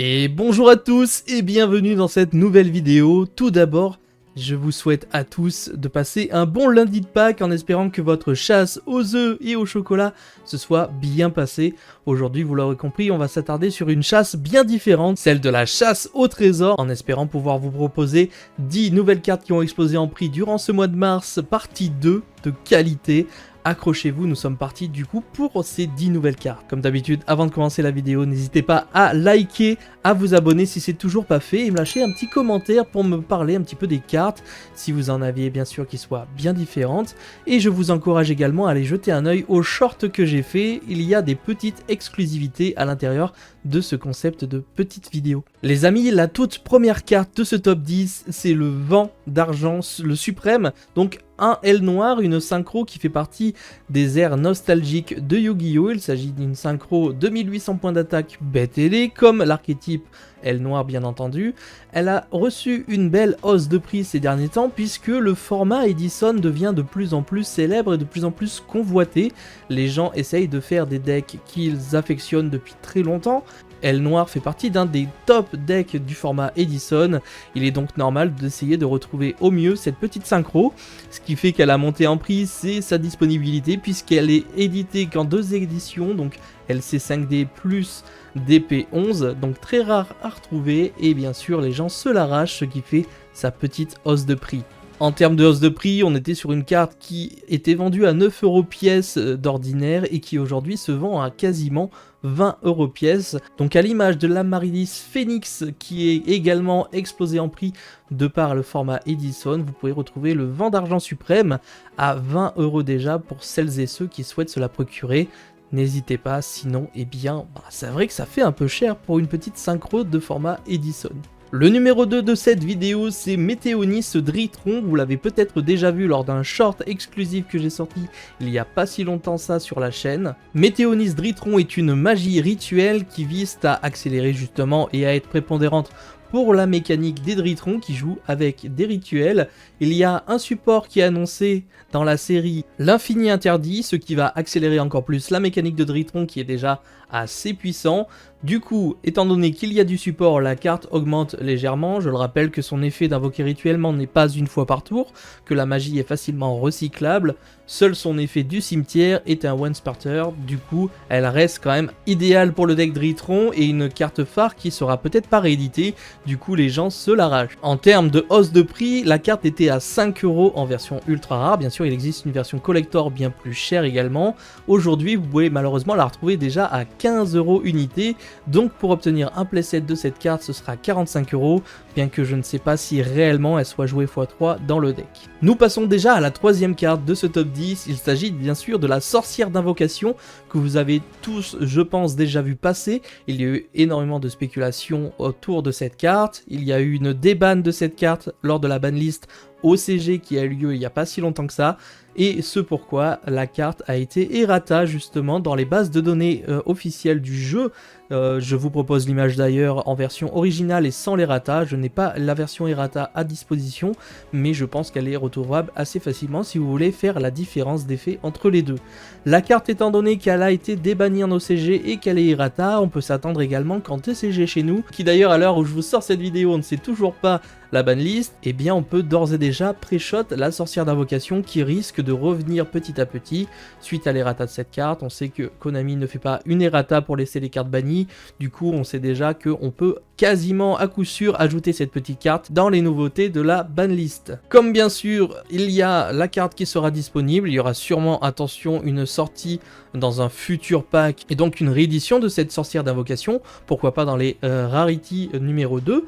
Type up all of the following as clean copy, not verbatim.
Et bonjour à tous et bienvenue dans cette nouvelle vidéo. Tout d'abord, je vous souhaite à tous de passer un bon lundi de Pâques en espérant que votre chasse aux œufs et au chocolat se soit bien passée. Aujourd'hui, vous l'aurez compris, on va s'attarder sur une chasse bien différente, celle de la chasse au trésor, en espérant pouvoir vous proposer 10 nouvelles cartes qui ont explosé en prix durant ce mois de mars, partie 2 de qualité. Accrochez-vous, nous sommes partis du coup pour ces 10 nouvelles cartes. Comme d'habitude, avant de commencer la vidéo, n'hésitez pas à liker, à vous abonner si c'est toujours pas fait et me lâcher un petit commentaire pour me parler un petit peu des cartes, si vous en aviez bien sûr qui soient bien différentes. Et je vous encourage également à aller jeter un œil aux shorts que j'ai fait. Il y a des petites exclusivités à l'intérieur de ce concept de petites vidéos. Les amis, la toute première carte de ce top 10, c'est le vent d'argent, le suprême, donc un L noir, une synchro qui fait partie des airs nostalgiques de Yu-Gi-Oh! Il s'agit d'une synchro de 1800 points d'attaque bête ailée, comme l'archétype L noir bien entendu. Elle a reçu une belle hausse de prix ces derniers temps puisque le format Edison devient de plus en plus célèbre et de plus en plus convoité. Les gens essayent de faire des decks qu'ils affectionnent depuis très longtemps. L noir fait partie d'un des top decks du format Edison, il est donc normal d'essayer de retrouver au mieux cette petite synchro. Ce qui fait qu'elle a monté en prix, c'est sa disponibilité puisqu'elle est éditée qu'en 2 éditions, donc LC5D plus DP11, donc très rare à retrouver et bien sûr les gens se l'arrachent, ce qui fait sa petite hausse de prix. En termes de hausse de prix, on était sur une carte qui était vendue à 9 € pièce d'ordinaire et qui aujourd'hui se vend à quasiment 20 € pièce. Donc à l'image de l'Amaryllis Phoenix qui est également explosé en prix de par le format Edison, vous pouvez retrouver le vent d'argent suprême à 20 € déjà pour celles et ceux qui souhaitent se la procurer. N'hésitez pas, sinon, eh bien, c'est vrai que ça fait un peu cher pour une petite synchro de format Edison. Le numéro 2 de cette vidéo, c'est Météonis Dritron. Vous l'avez peut-être déjà vu lors d'un short exclusif que j'ai sorti il y a pas si longtemps ça sur la chaîne. Météonis Dritron est une magie rituelle qui vise à accélérer justement et à être prépondérante pour la mécanique des Dritrons qui jouent avec des rituels. Il y a un support qui est annoncé dans la série l'Infini Interdit, ce qui va accélérer encore plus la mécanique de Dritron qui est déjà assez puissant. Du coup, étant donné qu'il y a du support, la carte augmente légèrement. Je le rappelle que son effet d'invoquer rituellement n'est pas une fois par tour, que la magie est facilement recyclable. Seul son effet du cimetière est un one starter, du coup elle reste quand même idéale pour le deck Dritron et une carte phare qui sera peut-être pas rééditée, du coup les gens se l'arrachent. En termes de hausse de prix, la carte était à 5 € en version ultra rare, bien sûr il existe une version collector bien plus chère également. Aujourd'hui vous pouvez malheureusement la retrouver déjà à 15 € unité, donc pour obtenir un playset de cette carte ce sera 45 €, bien que je ne sais pas si réellement elle soit jouée x3 dans le deck. Nous passons déjà à la troisième carte de ce top 10, il s'agit bien sûr de la sorcière d'invocation que vous avez tous je pense déjà vu passer. Il y a eu énormément de spéculations autour de cette carte, il y a eu une déban de cette carte lors de la banlist OCG qui a eu lieu il n'y a pas si longtemps que ça, et ce pourquoi la carte a été errata justement dans les bases de données officielles du jeu. Je vous propose l'image d'ailleurs en version originale et sans l'errata. Je n'ai pas la version errata à disposition, mais je pense qu'elle est retrouvable assez facilement si vous voulez faire la différence d'effet entre les deux. La carte étant donné qu'elle a été débannie en OCG et qu'elle est errata, on peut s'attendre également qu'en TCG chez nous, qui d'ailleurs à l'heure où je vous sors cette vidéo on ne sait toujours pas la banlist, eh bien on peut d'ores et déjà pré-shot la sorcière d'invocation qui risque de revenir petit à petit suite à l'errata de cette carte. On sait que Konami ne fait pas une errata pour laisser les cartes bannies, du coup on sait déjà qu'on peut quasiment à coup sûr ajouter cette petite carte dans les nouveautés de la banlist. Comme bien sûr il y a la carte qui sera disponible, il y aura sûrement, attention, une sortie dans un futur pack et donc une réédition de cette sorcière d'invocation, pourquoi pas dans les Rarity numéro 2.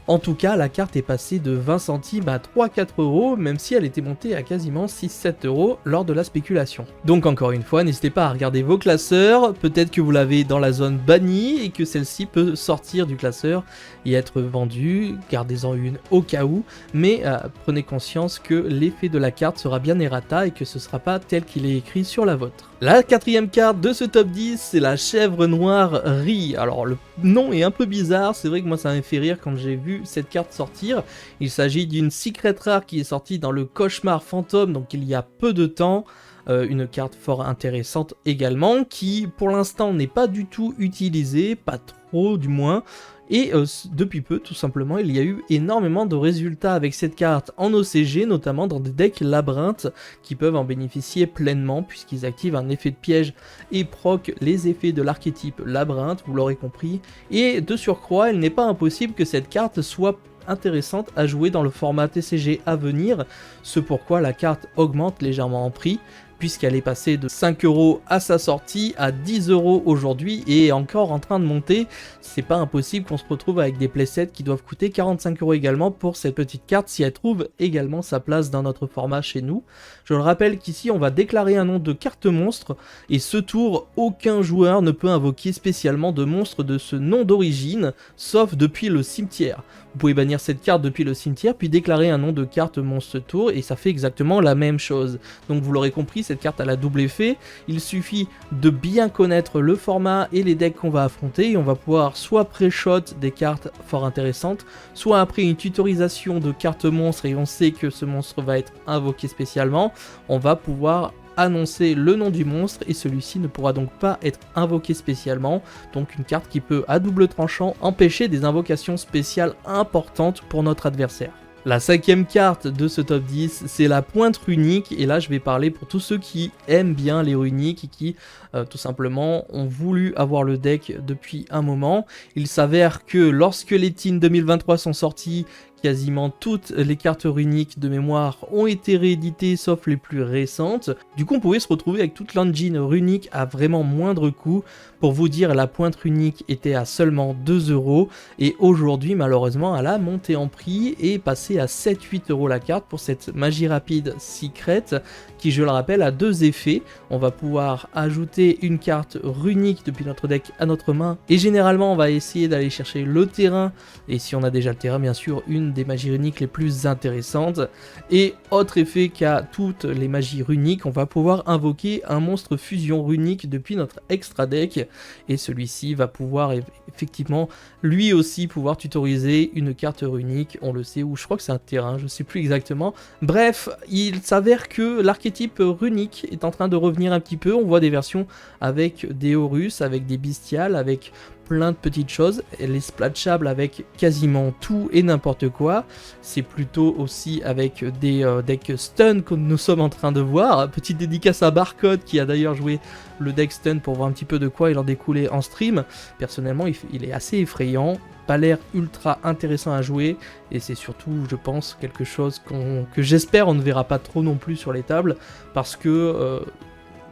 En tout cas, la carte est passée de 20 centimes à 3-4 €, même si elle était montée à quasiment 6-7 € lors de la spéculation. Donc encore une fois, n'hésitez pas à regarder vos classeurs, peut-être que vous l'avez dans la zone bannie et que celle-ci peut sortir du classeur et être vendue, gardez-en une au cas où, mais prenez conscience que l'effet de la carte sera bien errata et que ce ne sera pas tel qu'il est écrit sur la vôtre. La quatrième carte de ce top 10, c'est la chèvre noire Ri. Alors le nom est un peu bizarre, c'est vrai que moi ça m'a fait rire quand j'ai vu cette carte sortir. Il s'agit d'une secret rare qui est sortie dans le cauchemar fantôme, donc il y a peu de temps. Une carte fort intéressante également, qui pour l'instant n'est pas du tout utilisée, pas trop du moins. Et depuis peu, tout simplement, il y a eu énormément de résultats avec cette carte en OCG, notamment dans des decks labyrinthes qui peuvent en bénéficier pleinement puisqu'ils activent un effet de piège et proc les effets de l'archétype labyrinthe, vous l'aurez compris. Et de surcroît, il n'est pas impossible que cette carte soit intéressante à jouer dans le format TCG à venir, ce pourquoi la carte augmente légèrement en prix, puisqu'elle est passée de 5 € à sa sortie à 10 € aujourd'hui et est encore en train de monter. C'est pas impossible qu'on se retrouve avec des playsets qui doivent coûter 45 € également pour cette petite carte si elle trouve également sa place dans notre format chez nous. Je le rappelle qu'ici on va déclarer un nom de carte monstre et ce tour aucun joueur ne peut invoquer spécialement de monstre de ce nom d'origine sauf depuis le cimetière. Vous pouvez bannir cette carte depuis le cimetière puis déclarer un nom de carte monstre ce tour et ça fait exactement la même chose. Donc vous l'aurez compris, cette carte a la double effet, il suffit de bien connaître le format et les decks qu'on va affronter et on va pouvoir soit pré-shot des cartes fort intéressantes, soit après une tutorisation de cartes monstres et on sait que ce monstre va être invoqué spécialement, on va pouvoir annoncer le nom du monstre et celui-ci ne pourra donc pas être invoqué spécialement, donc une carte qui peut à double tranchant empêcher des invocations spéciales importantes pour notre adversaire. La 5e carte de ce top 10, c'est la pointe runique, et là je vais parler pour tous ceux qui aiment bien les runiques et qui tout simplement ont voulu avoir le deck depuis un moment. Il s'avère que lorsque les Teens 2023 sont sortis, quasiment toutes les cartes runiques de mémoire ont été rééditées sauf les plus récentes. Du coup on pouvait se retrouver avec toute l'engine runique à vraiment moindre coût. Pour vous dire, la pointe runique était à seulement 2 € et aujourd'hui malheureusement elle a monté en prix et est passée à 7-8 € la carte pour cette magie rapide secret qui, je le rappelle, a deux effets. On va pouvoir ajouter une carte runique depuis notre deck à notre main et généralement on va essayer d'aller chercher le terrain et si on a déjà le terrain bien sûr une des magies runiques les plus intéressantes. Et autre effet qu'a toutes les magies runiques, on va pouvoir invoquer un monstre fusion runique depuis notre extra deck et celui-ci va pouvoir effectivement lui aussi pouvoir tutoriser une carte runique, on le sait, ou je crois que c'est un terrain, je sais plus exactement. Bref, il s'avère que l'archétype runique est en train de revenir un petit peu, on voit des versions avec des Horus, avec des Bestiales, avec plein de petites choses, elle est splatchable avec quasiment tout et n'importe quoi, c'est plutôt aussi avec des decks stun que nous sommes en train de voir. Petite dédicace à Barcode qui a d'ailleurs joué le deck stun pour voir un petit peu de quoi il en découlait en stream. Personnellement il est assez effrayant, pas l'air ultra intéressant à jouer et c'est surtout je pense quelque chose que j'espère on ne verra pas trop non plus sur les tables parce que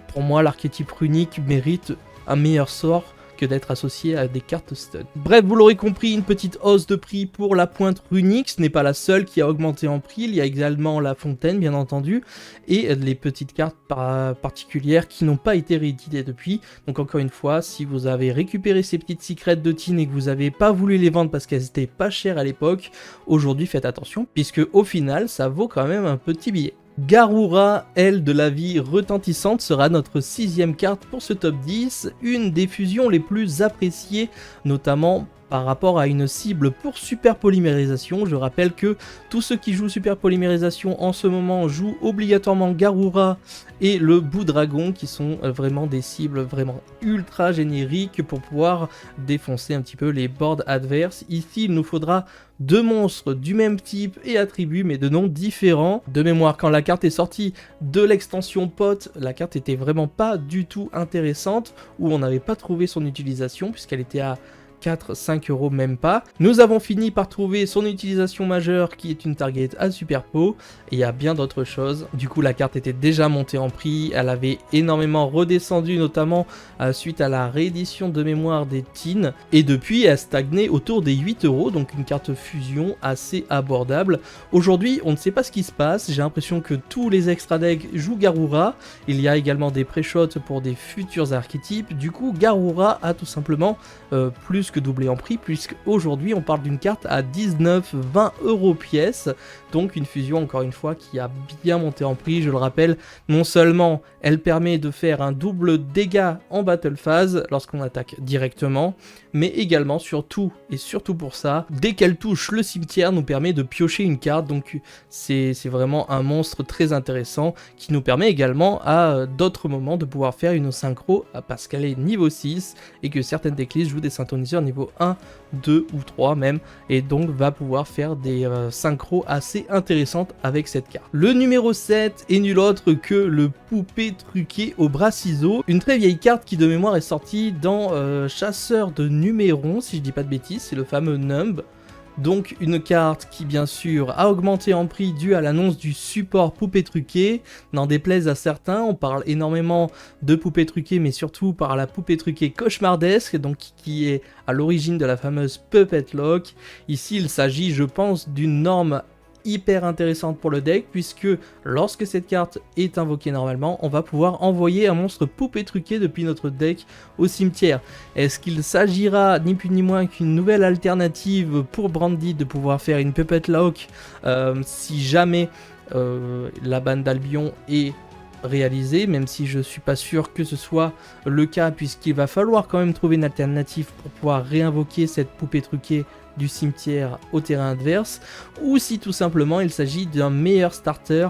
pour moi l'archétype runique mérite un meilleur sort que d'être associé à des cartes stun. Bref, vous l'aurez compris, une petite hausse de prix pour la pointe runique, ce n'est pas la seule qui a augmenté en prix, il y a également la fontaine bien entendu, et les petites cartes particulières qui n'ont pas été rééditées depuis. Donc encore une fois, si vous avez récupéré ces petites secrets de Teen et que vous n'avez pas voulu les vendre parce qu'elles étaient pas chères à l'époque, aujourd'hui faites attention, puisque au final, ça vaut quand même un petit billet. Garura, elle de la vie retentissante, sera notre 6e carte pour ce top 10, une des fusions les plus appréciées, notamment par rapport à une cible pour super polymérisation. Je rappelle que tous ceux qui jouent super polymérisation en ce moment jouent obligatoirement Garura et le Bout Dragon qui sont vraiment des cibles vraiment ultra génériques pour pouvoir défoncer un petit peu les boards adverses. Ici il nous faudra deux monstres du même type et attributs mais de noms différents. De mémoire, quand la carte est sortie de l'extension POT, la carte était vraiment pas du tout intéressante ou on n'avait pas trouvé son utilisation puisqu'elle était à 4-5 € même pas. Nous avons fini par trouver son utilisation majeure qui est une target à Superpo et il y a bien d'autres choses. Du coup la carte était déjà montée en prix, elle avait énormément redescendu notamment suite à la réédition de mémoire des Teens et depuis elle stagnait autour des 8 €, donc une carte fusion assez abordable. Aujourd'hui on ne sait pas ce qui se passe, j'ai l'impression que tous les extra decks jouent Garura, il y a également des pré-shots pour des futurs archétypes, du coup Garura a tout simplement plus que doublé en prix puisque aujourd'hui on parle d'une carte à 19-20 € pièce, donc une fusion encore une fois qui a bien monté en prix. Je le rappelle, non seulement elle permet de faire un double dégât en battle phase lorsqu'on attaque directement, mais également surtout et surtout pour ça, dès qu'elle touche le cimetière nous permet de piocher une carte, donc c'est vraiment un monstre très intéressant qui nous permet également à d'autres moments de pouvoir faire une synchro parce qu'elle est niveau 6 et que certaines decklists jouent des synthoniseurs niveau 1, 2 ou 3 même, et donc va pouvoir faire des synchros assez intéressantes avec cette carte. Le numéro 7 est nul autre que le poupée truqué au bras ciseaux, une très vieille carte qui de mémoire est sortie dans Chasseur de Numéron, si je dis pas de bêtises, c'est le fameux Numb. Donc une carte qui bien sûr a augmenté en prix dû à l'annonce du support poupée truquée. N'en déplaise à certains, on parle énormément de poupée truquée mais surtout par la poupée truquée cauchemardesque, donc qui est à l'origine de la fameuse Puppet Lock. Ici il s'agit je pense d'une norme hyper intéressante pour le deck, puisque lorsque cette carte est invoquée normalement, on va pouvoir envoyer un monstre poupée truqué depuis notre deck au cimetière. Est-ce qu'il s'agira ni plus ni moins qu'une nouvelle alternative pour Branded de pouvoir faire une Puppet Lock si jamais la banne d'Albion est réalisée, même si je suis pas sûr que ce soit le cas, puisqu'il va falloir quand même trouver une alternative pour pouvoir réinvoquer cette poupée truquée du cimetière au terrain adverse, ou si tout simplement il s'agit d'un meilleur starter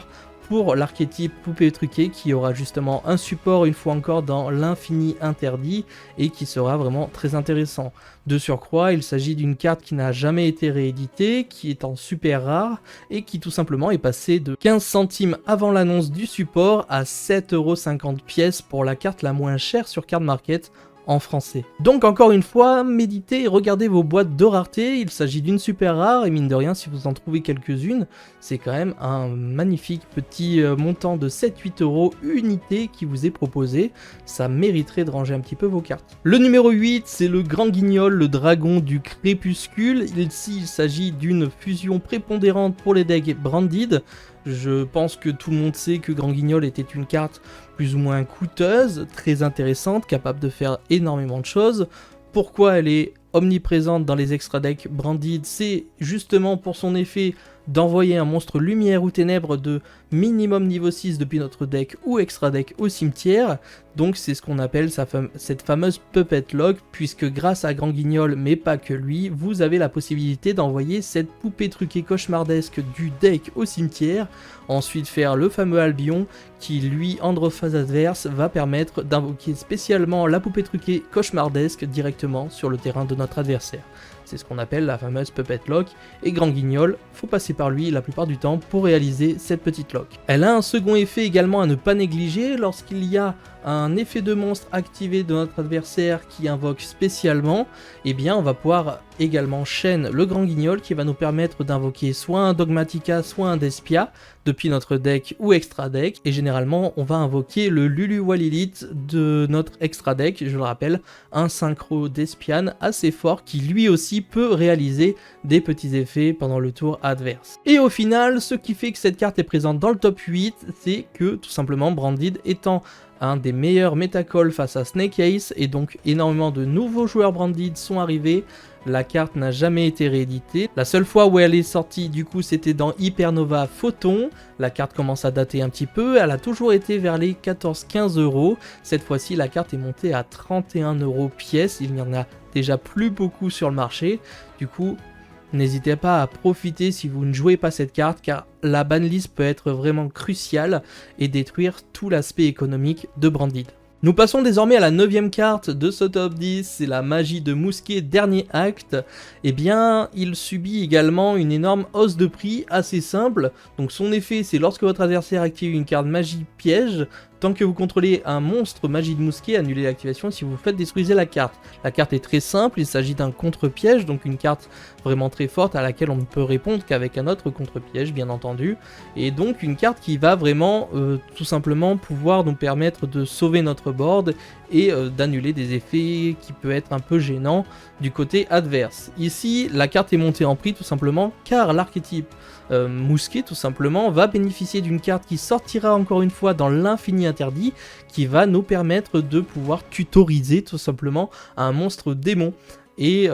pour l'archétype poupée truquée qui aura justement un support une fois encore dans l'infini interdit et qui sera vraiment très intéressant. De surcroît, il s'agit d'une carte qui n'a jamais été rééditée, qui est en super rare et qui tout simplement est passée de 15 centimes avant l'annonce du support à 7,50 € pièces pour la carte la moins chère sur Card Market en français. Donc encore une fois, méditez et regardez vos boîtes de rareté, il s'agit d'une super rare et mine de rien si vous en trouvez quelques-unes, c'est quand même un magnifique petit montant de 7-8 € unité qui vous est proposé, ça mériterait de ranger un petit peu vos cartes. Le numéro 8 c'est le Grand Guignol, le dragon du crépuscule, ici il s'agit d'une fusion prépondérante pour les decks Branded. Je pense que tout le monde sait que Grand Guignol était une carte plus ou moins coûteuse, très intéressante, capable de faire énormément de choses. Pourquoi elle est omniprésente dans les extra decks Branded? C'est justement pour son effet d'envoyer un monstre lumière ou ténèbres de minimum niveau 6 depuis notre deck ou extra deck au cimetière. Donc c'est ce qu'on appelle cette fameuse Puppet Lock, puisque grâce à Grand Guignol, mais pas que lui, vous avez la possibilité d'envoyer cette poupée truquée cauchemardesque du deck au cimetière, ensuite faire le fameux Albion qui lui, en phase adverse, va permettre d'invoquer spécialement la poupée truquée cauchemardesque directement sur le terrain de notre adversaire. C'est ce qu'on appelle la fameuse Puppet Lock, et Grand Guignol, faut passer par lui la plupart du temps pour réaliser cette petite lock. Elle a un second effet également à ne pas négliger, lorsqu'il y a un effet de monstre activé de notre adversaire qui invoque spécialement, et bien on va pouvoir également chaîne le Grand Guignol qui va nous permettre d'invoquer soit un Dogmatika, soit un Despia depuis notre deck ou extra deck, et généralement on va invoquer le Luluwalilith de notre extra deck, je le rappelle, un synchro Despian assez fort qui lui aussi peut réaliser des petits effets pendant le tour adverse. Et au final, ce qui fait que cette carte est présente dans le top 8, c'est que tout simplement Branded étant un des meilleurs métacalls face à Snake Ace, et donc énormément de nouveaux joueurs Branded sont arrivés. La carte n'a jamais été rééditée. La seule fois où elle est sortie du coup c'était dans Hypernova Photon. La carte commence à dater un petit peu, elle a toujours été vers les 14-15 €. Cette fois-ci la carte est montée à 31 € pièce, il n'y en a déjà plus beaucoup sur le marché. Du coup n'hésitez pas à profiter si vous ne jouez pas cette carte, car la banlist peut être vraiment cruciale et détruire tout l'aspect économique de Branded. Nous passons désormais à la 9ème carte de ce top 10, c'est la magie de Mousquet dernier acte. Eh bien, il subit également une énorme hausse de prix assez simple. Donc son effet, c'est lorsque votre adversaire active une carte magie piège, tant que vous contrôlez un monstre magie de Mousquet, annulez l'activation si vous le faites détruisez la carte. La carte est très simple, il s'agit d'un contre-piège, donc une carte vraiment très forte à laquelle on ne peut répondre qu'avec un autre contre-piège bien entendu. Et donc une carte qui va vraiment tout simplement pouvoir nous permettre de sauver notre board et d'annuler des effets qui peuvent être un peu gênants du côté adverse. Ici, la carte est montée en prix tout simplement car l'archétype Mousquet tout simplement va bénéficier d'une carte qui sortira encore une fois dans l'infini interdit, qui va nous permettre de pouvoir tutoriser tout simplement un monstre démon et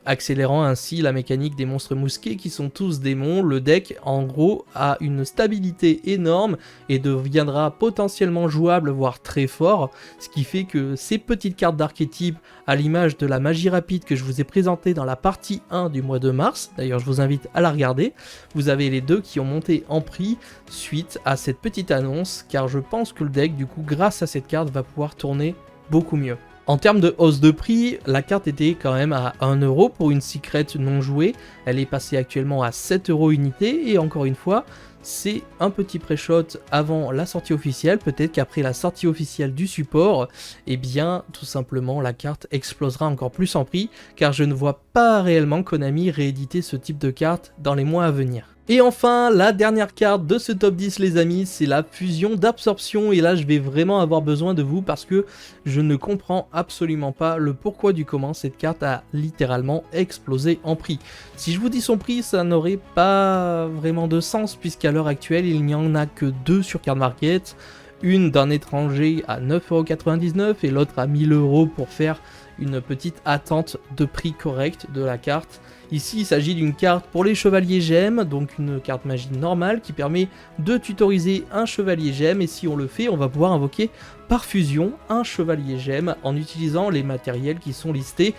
accélérant ainsi la mécanique des monstres mousquets qui sont tous démons. Le deck en gros a une stabilité énorme et deviendra potentiellement jouable voire très fort, ce qui fait que ces petites cartes d'archétype à l'image de la magie rapide que je vous ai présentée dans la partie 1 du mois de mars, d'ailleurs je vous invite à la regarder, vous avez les deux qui ont monté en prix suite à cette petite annonce, car je pense que le deck du coup grâce à cette carte va pouvoir tourner beaucoup mieux. En termes de hausse de prix, la carte était quand même à 1€ pour une secret non jouée. Elle est passée actuellement à 7€ unité et encore une fois, c'est un petit pré-shot avant la sortie officielle. Peut-être qu'après la sortie officielle du support, eh bien tout simplement la carte explosera encore plus en prix car je ne vois pas réellement Konami rééditer ce type de carte dans les mois à venir. Et enfin, la dernière carte de ce top 10 les amis, c'est la fusion d'absorption et là je vais vraiment avoir besoin de vous parce que je ne comprends absolument pas le pourquoi du comment cette carte a littéralement explosé en prix. Si je vous dis son prix, ça n'aurait pas vraiment de sens puisqu'à l'heure actuelle il n'y en a que 2 sur Card Market, une d'un étranger à 9,99€ et l'autre à 1000€ pour faire une petite attente de prix correct de la carte. Ici, il s'agit d'une carte pour les chevaliers gemmes, donc une carte magie normale qui permet de tutoriser un chevalier gemme et si on le fait, on va pouvoir invoquer par fusion un chevalier gemme en utilisant les matériels qui sont listés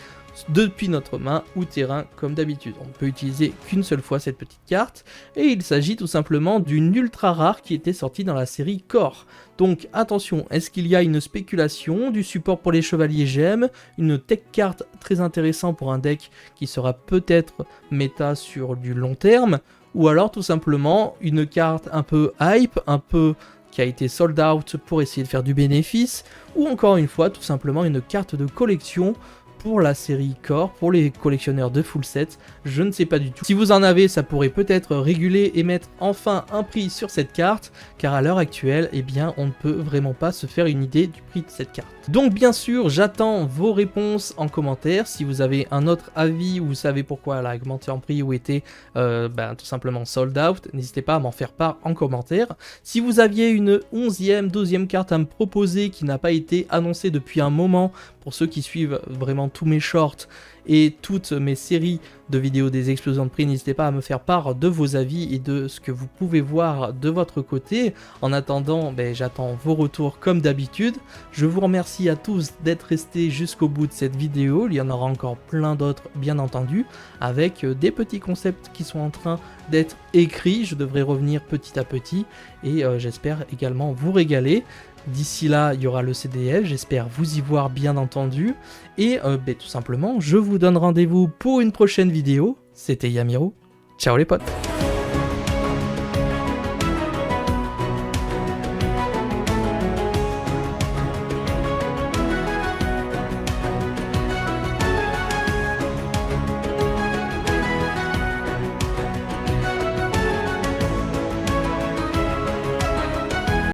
depuis notre main ou terrain comme d'habitude. On ne peut utiliser qu'une seule fois cette petite carte et il s'agit tout simplement d'une ultra rare qui était sortie dans la série Core. Donc attention, est-ce qu'il y a une spéculation, du support pour les chevaliers gemmes, une tech carte très intéressante pour un deck qui sera peut-être méta sur du long terme, ou alors tout simplement une carte un peu hype, un peu qui a été sold out pour essayer de faire du bénéfice, ou encore une fois tout simplement une carte de collection pour la série Core, pour les collectionneurs de full set, je ne sais pas du tout. Si vous en avez, ça pourrait peut-être réguler et mettre enfin un prix sur cette carte, car à l'heure actuelle, eh bien, on ne peut vraiment pas se faire une idée du prix de cette carte. Donc bien sûr, j'attends vos réponses en commentaire. Si vous avez un autre avis, ou vous savez pourquoi elle a augmenté en prix ou était tout simplement sold out, n'hésitez pas à m'en faire part en commentaire. Si vous aviez une 11e, 12e carte à me proposer qui n'a pas été annoncée depuis un moment, pour ceux qui suivent vraiment tous mes shorts et toutes mes séries de vidéos des explosions de prix, n'hésitez pas à me faire part de vos avis et de ce que vous pouvez voir de votre côté. En attendant, j'attends vos retours comme d'habitude. Je vous remercie à tous d'être restés jusqu'au bout de cette vidéo. Il y en aura encore plein d'autres bien entendu, avec des petits concepts qui sont en train d'être écrits. Je devrais revenir petit à petit et j'espère également vous régaler. D'ici là, il y aura le CDF, j'espère vous y voir bien entendu. Et tout simplement, je vous donne rendez-vous pour une prochaine vidéo. C'était Yamiro. Ciao les potes!